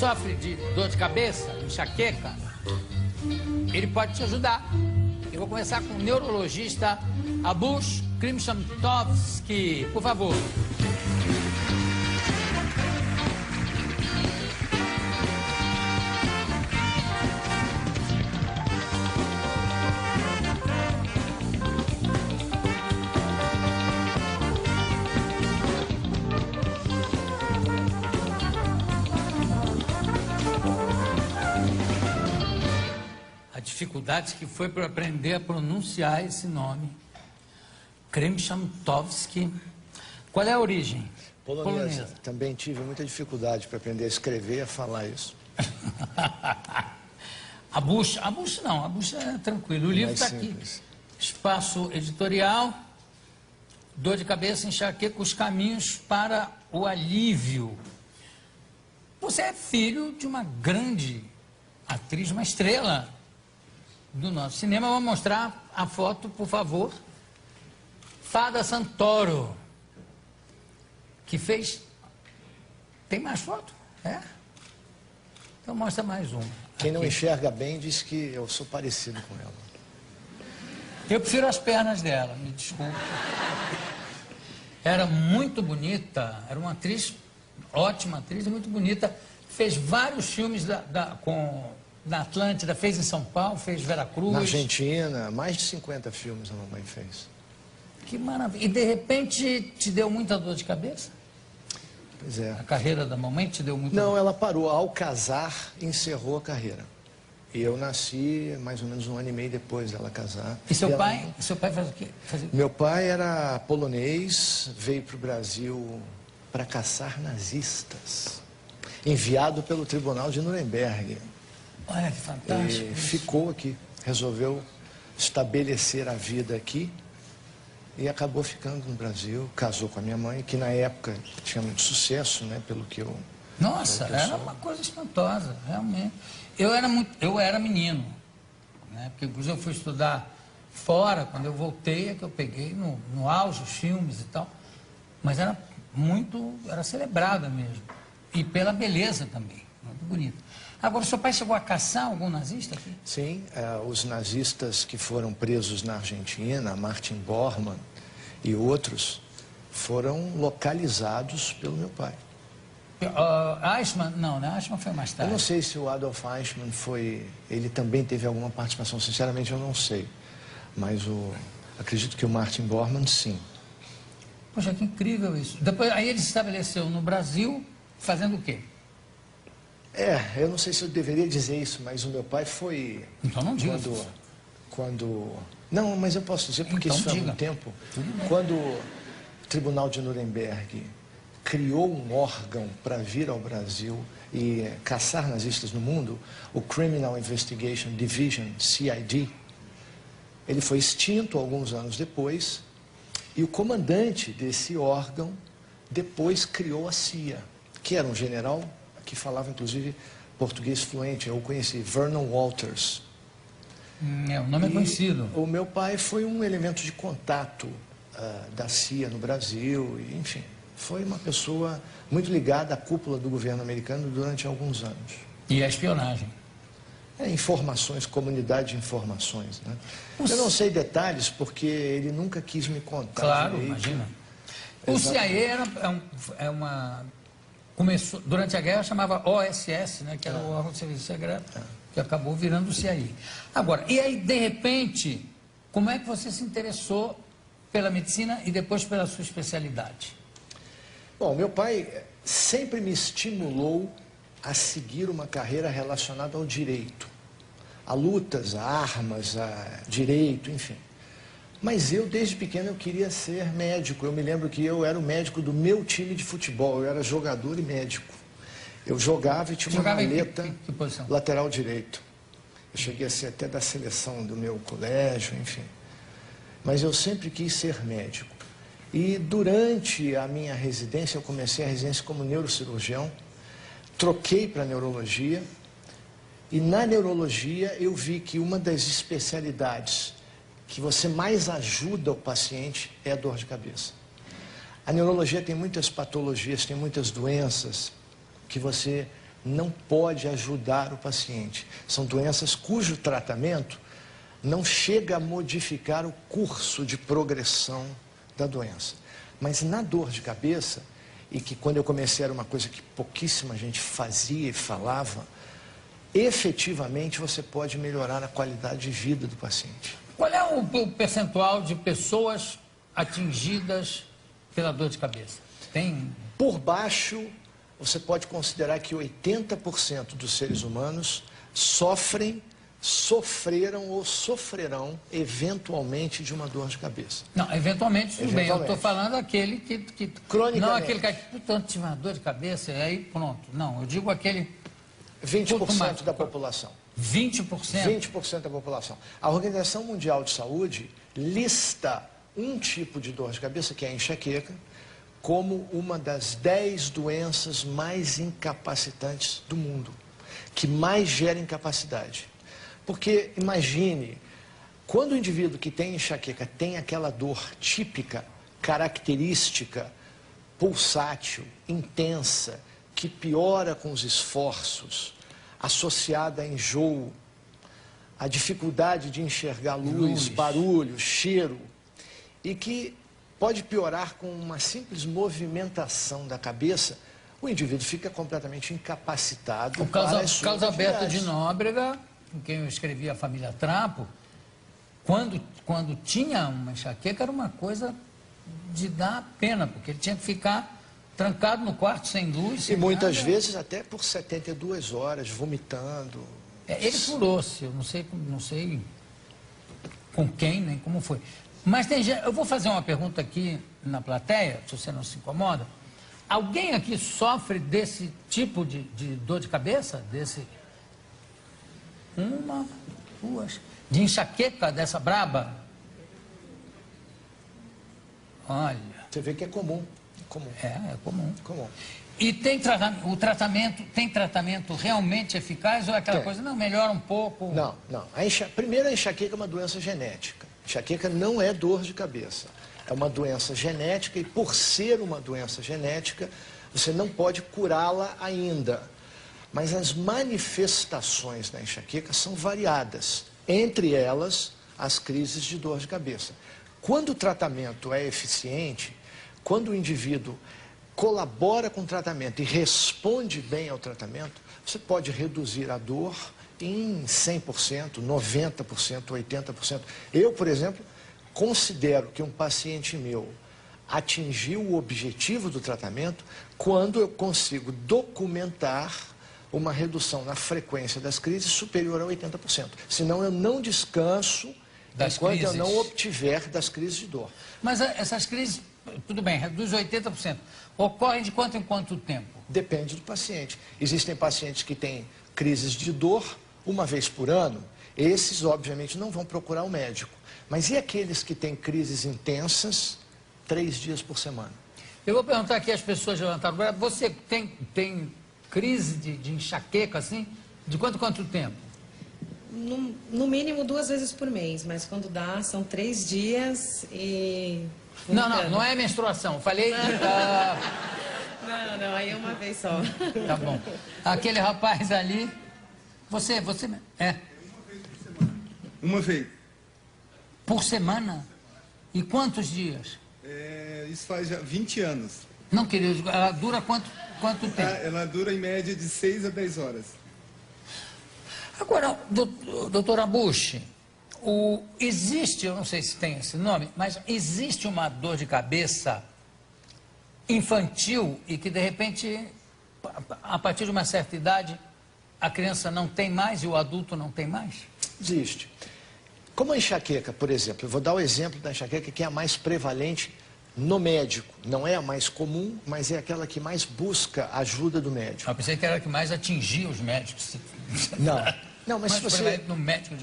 sofre de dor de cabeça, enxaqueca, ele pode te ajudar. Eu vou começar com o neurologista Abush Krimshamtovsky, por favor. Dificuldades que foi para aprender a pronunciar esse nome. Krimshamtovsky. Qual é a origem? Polonesa. Também tive muita dificuldade para aprender a escrever e a falar isso. Abush não, Abush é tranquilo. O livro está aqui. Espaço editorial, dor de cabeça, enxaqueca, os caminhos para o alívio. Você é filho de uma grande atriz, uma estrela do nosso cinema. Vou mostrar a foto, por favor. Fada Santoro, que fez... Tem mais foto? É? Então mostra mais uma. Quem não enxerga bem diz que eu sou parecido com ela. Eu prefiro as pernas dela, me desculpe. Era muito bonita, era uma atriz, ótima atriz, muito bonita. Fez vários filmes na Atlântida, fez em São Paulo, fez Veracruz. Na Argentina, mais de 50 filmes a mamãe fez. Que maravilha. E de repente te deu muita dor de cabeça? Pois é. A carreira da mamãe te deu muita Não, dor? ela parou. Ao casar, encerrou a carreira. E eu nasci mais ou menos um ano e meio depois dela casar. E seu pai faz o quê? Meu pai era polonês, veio para o Brasil para caçar nazistas. Enviado pelo Tribunal de Nuremberg. Olha que fantástico. E ficou aqui, resolveu estabelecer a vida aqui e acabou ficando no Brasil, casou com a minha mãe, que na época tinha muito sucesso, né, pelo que eu... Nossa, era uma coisa espantosa, realmente. Eu era menino, né, porque inclusive eu fui estudar fora, quando eu voltei é que eu peguei no auge os filmes e tal, mas era celebrada mesmo, e pela beleza também, muito bonita. Agora, seu pai chegou a caçar algum nazista aqui? Sim, os nazistas que foram presos na Argentina, Martin Bormann e outros, foram localizados pelo meu pai. Eichmann? Não, né? Eichmann foi mais tarde. Eu não sei se o Adolf Eichmann foi... Ele também teve alguma participação, sinceramente eu não sei. Mas acredito que o Martin Bormann, sim. Poxa, que incrível isso. Depois, aí ele se estabeleceu no Brasil, fazendo o quê? Eu não sei se eu deveria dizer isso, mas o meu pai foi... Então não diga. Não, mas eu posso dizer porque então, isso foi há muito tempo. Quando o Tribunal de Nuremberg criou um órgão para vir ao Brasil e caçar nazistas no mundo, o Criminal Investigation Division, CID, ele foi extinto alguns anos depois, e o comandante desse órgão depois criou a CIA, que era um general que falava, inclusive, português fluente. Eu o conheci, Vernon Walters. O nome é conhecido. O meu pai foi um elemento de contato da CIA no Brasil, e, enfim, foi uma pessoa muito ligada à cúpula do governo americano durante alguns anos. E a espionagem? Informações, comunidade de informações, né? Eu não sei detalhes, porque ele nunca quis me contar. Claro, direito. imagina. O CIA começou, durante a guerra chamava OSS, né, que era o órgão de serviço secreto, que acabou virando o CIA. Agora, e aí, de repente, como é que você se interessou pela medicina e depois pela sua especialidade? Bom, meu pai sempre me estimulou a seguir uma carreira relacionada ao direito, a lutas, a armas, a direito, enfim. Mas eu, desde pequeno, eu queria ser médico. Eu me lembro que eu era o médico do meu time de futebol. Eu era jogador e médico. Eu jogava e tinha uma maleta que posição? Lateral direito. Eu cheguei a ser até da seleção do meu colégio, enfim. Mas eu sempre quis ser médico. E durante a minha residência, eu comecei a residência como neurocirurgião. Troquei para neurologia. E na neurologia eu vi que uma das especialidades que você mais ajuda o paciente é a dor de cabeça. A neurologia tem muitas patologias, tem muitas doenças que você não pode ajudar o paciente. São doenças cujo tratamento não chega a modificar o curso de progressão da doença. Mas na dor de cabeça, e que quando eu comecei era uma coisa que pouquíssima gente fazia e falava, efetivamente você pode melhorar a qualidade de vida do paciente. Qual é o percentual de pessoas atingidas pela dor de cabeça? Tem? Por baixo, você pode considerar que 80% dos seres humanos sofreram ou sofrerão eventualmente de uma dor de cabeça. Não, eventualmente tudo bem. Eu estou falando aquele que cronicamente. Não aquele que portanto tive uma dor de cabeça e aí pronto. Não, eu digo aquele 20% da população. 20%? 20% da população. A Organização Mundial de Saúde lista um tipo de dor de cabeça, que é a enxaqueca, como uma das 10 doenças mais incapacitantes do mundo, que mais gera incapacidade. Porque, imagine, quando o indivíduo que tem enxaqueca tem aquela dor típica, característica, pulsátil, intensa, que piora com os esforços, associada a enjoo, a dificuldade de enxergar luz, barulho, cheiro, e que pode piorar com uma simples movimentação da cabeça, o indivíduo fica completamente incapacitado. O Carlos Alberto de Nóbrega, com quem eu escrevi A Família Trapo, quando tinha uma enxaqueca era uma coisa de dar pena, porque ele tinha que ficar trancado no quarto sem luz. E muitas vezes até por 72 horas, vomitando. Ele curou-se, eu não sei com quem, nem como foi. Mas tem gente, eu vou fazer uma pergunta aqui na plateia, se você não se incomoda. Alguém aqui sofre desse tipo de dor de cabeça? Uma, duas. De enxaqueca dessa braba? Olha. Você vê que é comum. É comum. Comum. E tem tratamento realmente eficaz ou é aquela coisa, não, melhora um pouco? Não. Primeiro, a enxaqueca é uma doença genética. Enxaqueca não é dor de cabeça. É uma doença genética e, por ser uma doença genética, você não pode curá-la ainda. Mas as manifestações da enxaqueca são variadas. Entre elas, as crises de dor de cabeça. Quando o tratamento é eficiente, quando o indivíduo colabora com o tratamento e responde bem ao tratamento, você pode reduzir a dor em 100%, 90%, 80%. Eu, por exemplo, considero que um paciente meu atingiu o objetivo do tratamento quando eu consigo documentar uma redução na frequência das crises superior a 80%. Senão eu não descanso enquanto eu não obtiver das crises de dor. Mas essas crises, tudo bem, reduz 80%. Ocorrem de quanto em quanto tempo? Depende do paciente. Existem pacientes que têm crises de dor uma vez por ano. Esses, obviamente, não vão procurar um médico. Mas e aqueles que têm crises intensas 3 dias por semana? Eu vou perguntar aqui às pessoas levantaram. Você tem crise de enxaqueca, assim? De quanto tempo? No mínimo 2 vezes por mês, mas quando dá, são 3 dias e... Não é menstruação. Falei... Não, aí é uma vez só. Tá bom. Aquele rapaz ali... Você... É. Uma vez. Por semana? E quantos dias? Isso faz já 20 anos. Não, querido, ela dura quanto tempo? Ela dura em média de 6 a 10 horas. Agora, doutora Bush, existe, eu não sei se tem esse nome, mas existe uma dor de cabeça infantil e que, de repente, a partir de uma certa idade, a criança não tem mais e o adulto não tem mais? Existe. Como a enxaqueca, por exemplo, eu vou dar o exemplo da enxaqueca que é a mais prevalente no médico. Não é a mais comum, mas é aquela que mais busca a ajuda do médico. Eu pensei que era a que mais atingia os médicos. Não, mas se você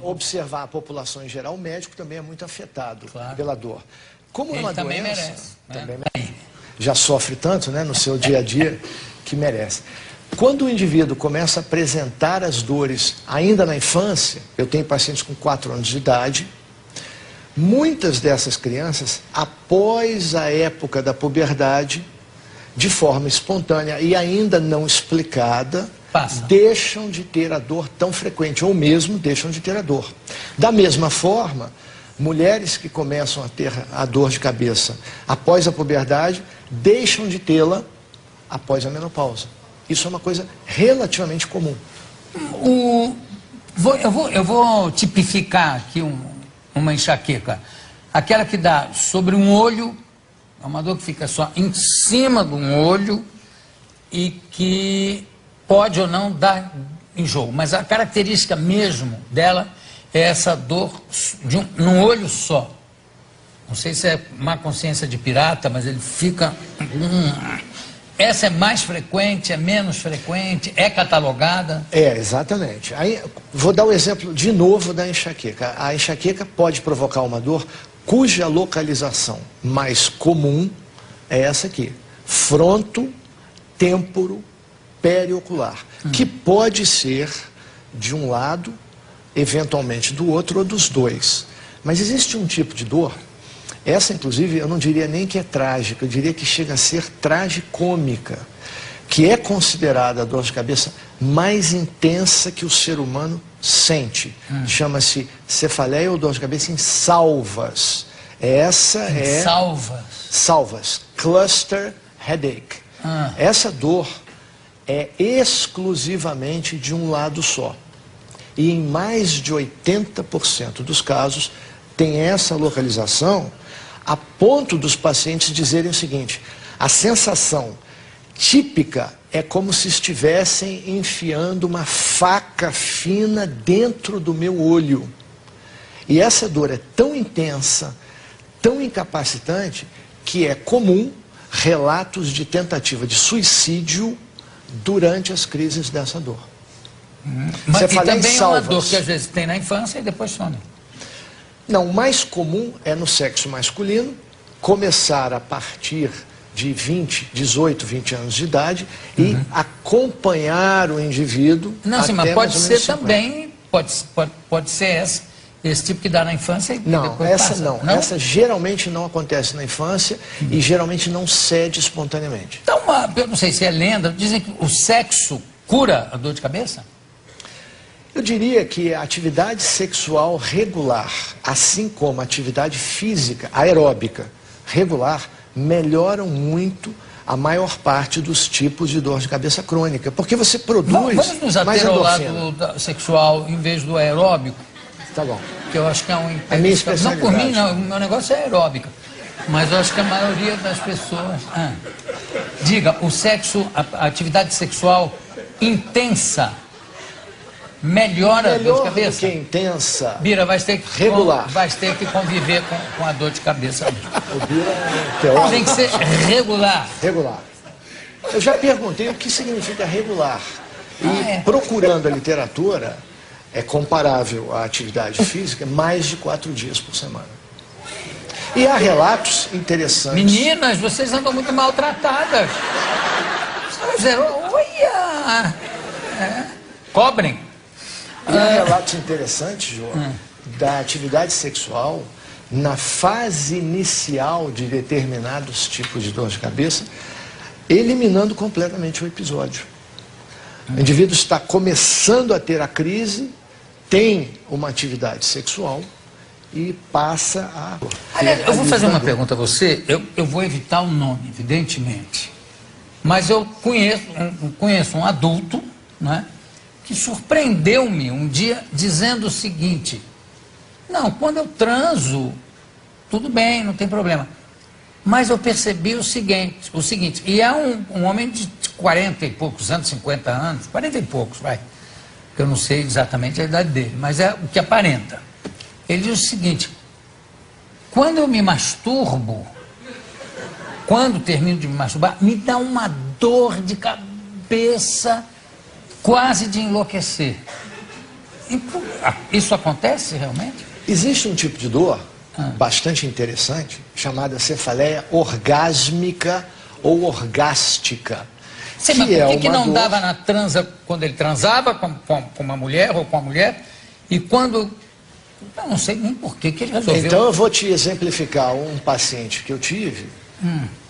observar a a população em geral, o médico também é muito afetado claro. pela dor. Como é uma também doença, merece, também merece. Já sofre tanto, né, no seu dia a dia, que merece. Quando o indivíduo começa a apresentar as dores ainda na infância, eu tenho pacientes com 4 anos de idade, muitas dessas crianças, após a época da puberdade, de forma espontânea e ainda não explicada, Passa. deixam de ter a dor tão frequente, ou mesmo deixam de ter a dor. Da mesma forma, mulheres que começam a ter a dor de cabeça após a puberdade, deixam de tê-la após a menopausa. Isso é uma coisa relativamente comum. Eu vou tipificar aqui uma enxaqueca. Aquela que dá sobre um olho, é uma dor que fica só em cima de um olho e que pode ou não dar enjoo. Mas a característica mesmo dela é essa dor num olho só. Não sei se é má consciência de pirata, mas ele fica... Essa é mais frequente, é menos frequente, é catalogada? É, exatamente. Aí, vou dar o exemplo de novo da enxaqueca. A enxaqueca pode provocar uma dor cuja localização mais comum é essa aqui. Fronto-têmporo periocular. Que pode ser de um lado, eventualmente do outro ou dos dois. Mas existe um tipo de dor... Essa, inclusive, eu não diria nem que é trágica, eu diria que chega a ser tragicômica, que é considerada a dor de cabeça mais intensa que o ser humano sente. Chama-se cefaleia ou dor de cabeça em salvas. Salvas? Salvas. Cluster headache. Essa dor é exclusivamente de um lado só. E em mais de 80% dos casos tem essa localização, a ponto dos pacientes dizerem o seguinte: a sensação típica é como se estivessem enfiando uma faca fina dentro do meu olho. E essa dor é tão intensa, tão incapacitante, que é comum relatos de tentativa de suicídio durante as crises dessa dor. Mas e também é uma dor que às vezes tem na infância e depois some. Não, o mais comum é no sexo masculino, começar a partir de 18, 20 anos de idade e acompanhar o indivíduo. Não, sim, mas pode ser também, pode ser esse tipo que dá na infância e não, depois essa passa. não. Essa geralmente não acontece na infância e geralmente não cede espontaneamente. Então, eu não sei se é lenda, dizem que o sexo cura a dor de cabeça? Eu diria que a atividade sexual regular, assim como a atividade física aeróbica regular, melhoram muito a maior parte dos tipos de dor de cabeça crônica, porque você produz Vamos nos mais ater ao endorfina. lado sexual em vez do aeróbico, Tá bom. que eu acho que é um... A minha especialidade. Não por mim, não, o meu negócio é aeróbica, mas eu acho que a maioria das pessoas... Diga, o sexo, a atividade sexual intensa melhora a dor de cabeça? Do que intensa. Bira, vai ter que regular. Vai ter que conviver com a dor de cabeça. O Bira é teórico. Tem que ser regular. Regular. Eu já perguntei o que significa regular. E procurando a literatura, é comparável à atividade física mais de 4 dias por semana. E há relatos interessantes. Meninas, vocês andam muito maltratadas. Olha! Cobrem. E há relatos interessantes, João, da atividade sexual na fase inicial de determinados tipos de dor de cabeça, eliminando completamente o episódio. O indivíduo está começando a ter a crise, tem uma atividade sexual e passa a... Aliás, eu vou fazer uma pergunta a você, eu vou evitar o nome, evidentemente, mas eu conheço um adulto, né, que surpreendeu-me um dia dizendo o seguinte: não, quando eu transo, tudo bem, não tem problema. Mas eu percebi o seguinte, e é um homem de 40 e poucos anos, 50 anos, 40 e poucos, vai, que eu não sei exatamente a idade dele, mas é o que aparenta. Ele diz o seguinte: quando eu me masturbo, quando termino de me masturbar, me dá uma dor de cabeça quase de enlouquecer. Isso acontece realmente? Existe um tipo de dor bastante interessante, chamada cefaleia orgásmica ou orgástica. Sim, mas por que não dava na transa quando ele transava com uma mulher ou com a mulher, e quando... Eu não sei nem por que ele resolveu... Então eu vou te exemplificar um paciente que eu tive,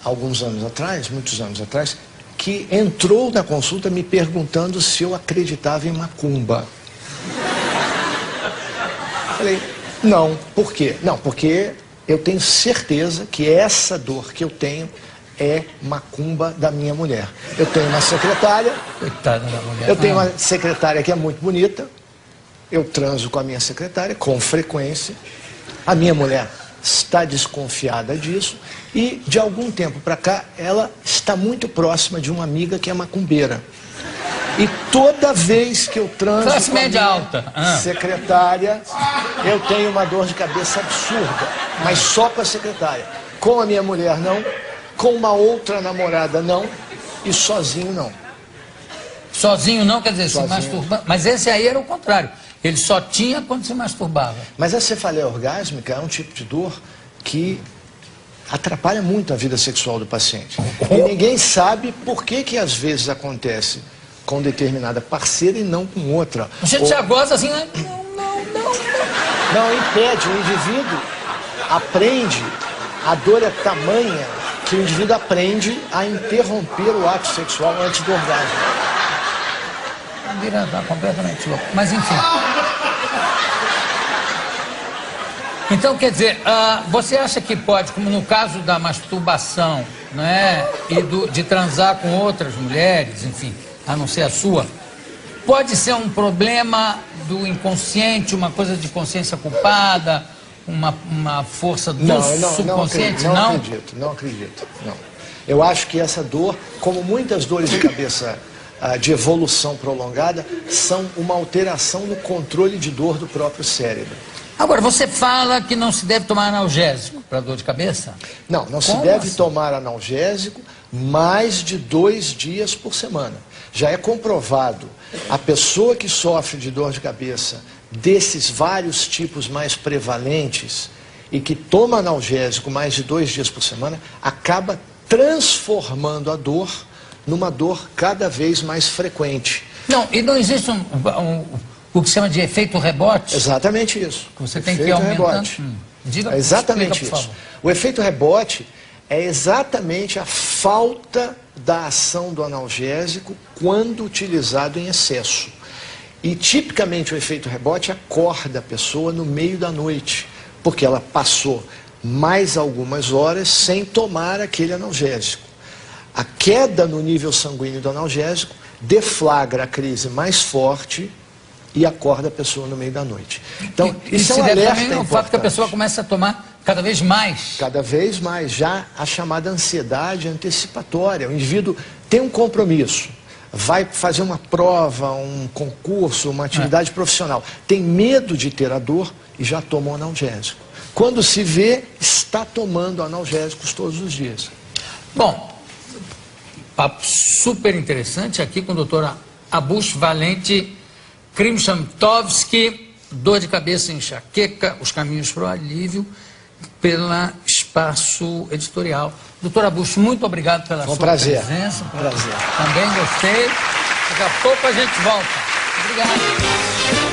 alguns anos atrás, muitos anos atrás, que entrou na consulta me perguntando se eu acreditava em macumba. Falei, não. Por quê? Não, porque eu tenho certeza que essa dor que eu tenho é macumba da minha mulher. Eu tenho uma secretária. Coitada da mulher. Eu tenho uma secretária que é muito bonita. Eu transo com a minha secretária com frequência. A minha mulher está desconfiada disso. E, de algum tempo para cá, ela está muito próxima de uma amiga que é macumbeira. E toda vez que eu transo Classe com a média minha alta. secretária, eu tenho uma dor de cabeça absurda. Mas só com a secretária. Com a minha mulher, não. Com uma outra namorada, não. E sozinho, não. Sozinho não, quer dizer, Sozinho. se masturbando. Mas esse aí era o contrário. Ele só tinha quando se masturbava. Mas a cefaleia orgásmica é um tipo de dor que atrapalha muito a vida sexual do paciente. E ninguém sabe por que às vezes acontece com determinada parceira e não com outra. A gente já gosta assim, né? Não impede, o indivíduo aprende, a dor é tamanha que o indivíduo aprende a interromper o ato sexual antes do orgasmo. Vira completamente louco. Mas enfim. Então, quer dizer, você acha que pode, como no caso da masturbação, né, e de transar com outras mulheres, enfim, a não ser a sua, pode ser um problema do inconsciente, uma coisa de consciência culpada, uma força do subconsciente? Não acredito. Eu acho que essa dor, como muitas dores de cabeça de evolução prolongada, são uma alteração no controle de dor do próprio cérebro. Agora, você fala que não se deve tomar analgésico para dor de cabeça? Não se deve tomar analgésico mais de 2 dias por semana. Já é comprovado, a pessoa que sofre de dor de cabeça, desses vários tipos mais prevalentes, e que toma analgésico mais de 2 dias por semana, acaba transformando a dor numa dor cada vez mais frequente. Não, e não existe o que se chama de efeito rebote? Exatamente isso. Você tem que ir aumentando. É exatamente isso. O efeito rebote é exatamente a falta da ação do analgésico quando utilizado em excesso. E tipicamente o efeito rebote acorda a pessoa no meio da noite, porque ela passou mais algumas horas sem tomar aquele analgésico. A queda no nível sanguíneo do analgésico deflagra a crise mais forte e acorda a pessoa no meio da noite. Então, isso é um alerta importante. O fato que a pessoa começa a tomar cada vez mais. Cada vez mais, já a chamada ansiedade antecipatória. O indivíduo tem um compromisso, vai fazer uma prova, um concurso, uma atividade profissional. Tem medo de ter a dor e já toma um analgésico. Quando se vê, está tomando analgésicos todos os dias. Bom, papo super interessante aqui com o doutor Abush Valente Krymchatowski, dor de cabeça e enxaqueca, os caminhos para o alívio, pela Espaço Editorial. Doutor Abush, muito obrigado pela sua presença. Prazer. Também gostei. Daqui a pouco a gente volta. Obrigado.